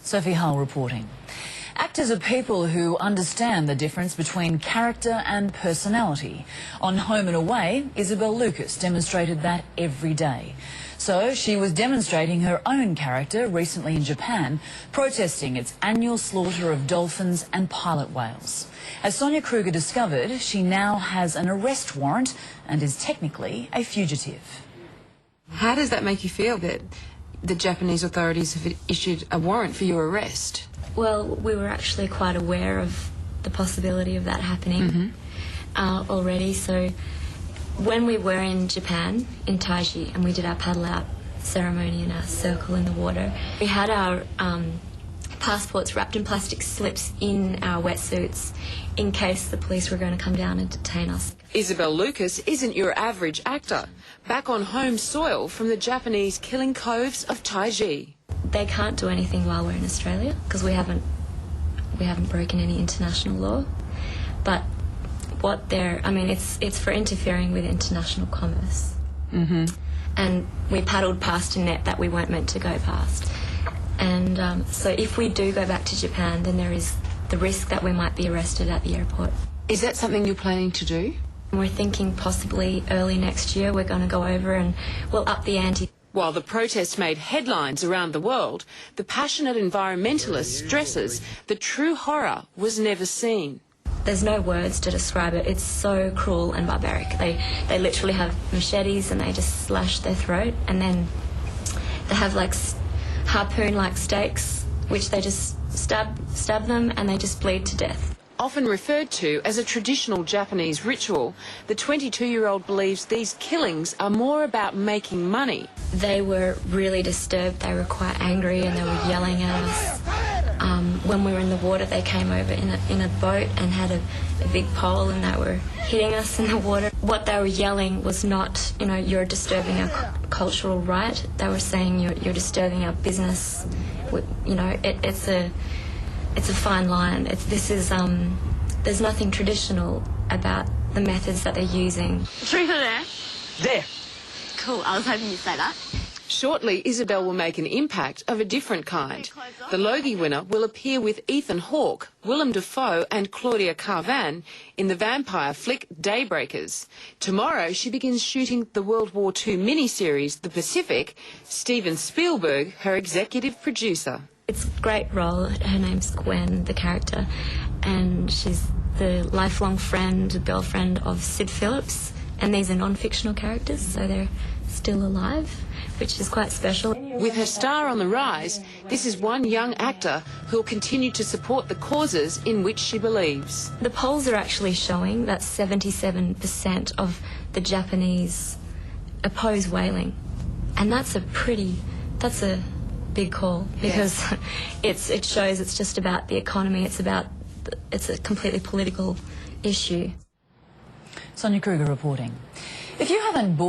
Sophie Hull reporting. Actors are people who understand the difference between character and personality. On Home and Away, Isabel Lucas demonstrated that every day. So she was demonstrating her own character recently in Japan, protesting its annual slaughter of dolphins and pilot whales. As Sonia Kruger discovered, she now has an arrest warrant and is technically a fugitive. How does that make you feel that the Japanese authorities have issued a warrant for your arrest? Well, we were actually quite aware of the possibility of that happening already. So when we were in Japan, in Taiji, and we did our paddle out ceremony in our circle in the water, we had our passports wrapped in plastic slips in our wetsuits in case the police were going to come down and detain us. Isabel Lucas isn't your average actor. Back on home soil from the Japanese killing coves of Taiji. They can't do anything while we're in Australia because we haven't broken any international law. But what it's for interfering with international commerce. And we paddled past a net that we weren't meant to go past. And so if we do go back to Japan, then there is the risk that we might be arrested at the airport. Is that something you're planning to do? We're thinking possibly early next year we're going to go over and we'll up the ante. While the protest made headlines around the world, the passionate environmentalist stresses the true horror was never seen. There's no words to describe it. It's so cruel and barbaric. They literally have machetes and they just slash their throat, and then they have like harpoon-like stakes which they just stab them and they just bleed to death. Often referred to as a traditional Japanese ritual, the 22-year-old believes these killings are more about making money. They were really disturbed. They were quite angry and they were yelling at us. When we were in the water, they came over in a boat and had a big pole and they were hitting us in the water. What they were yelling was not, you're disturbing our cultural right. They were saying you're disturbing our business. It's a fine line. There's nothing traditional about the methods that they're using. Truth or dare? There. Cool, I was hoping you'd say that. Shortly, Isabel will make an impact of a different kind. The Logie winner will appear with Ethan Hawke, Willem Dafoe and Claudia Karvan in the vampire flick Daybreakers. Tomorrow, she begins shooting the World War II miniseries The Pacific. Steven Spielberg, her executive producer. It's a great role. Her name's Gwen, the character, and she's the lifelong friend, girlfriend of Sid Phillips, and these are non-fictional characters, so they're still alive, which is quite special. With her star on the rise, this is one young actor who'll continue to support the causes in which she believes. The polls are actually showing that 77% of the Japanese oppose whaling, and that's a big call, because it shows it's just about the economy. It's a completely political issue. Sonia Kruger reporting. If you haven't bought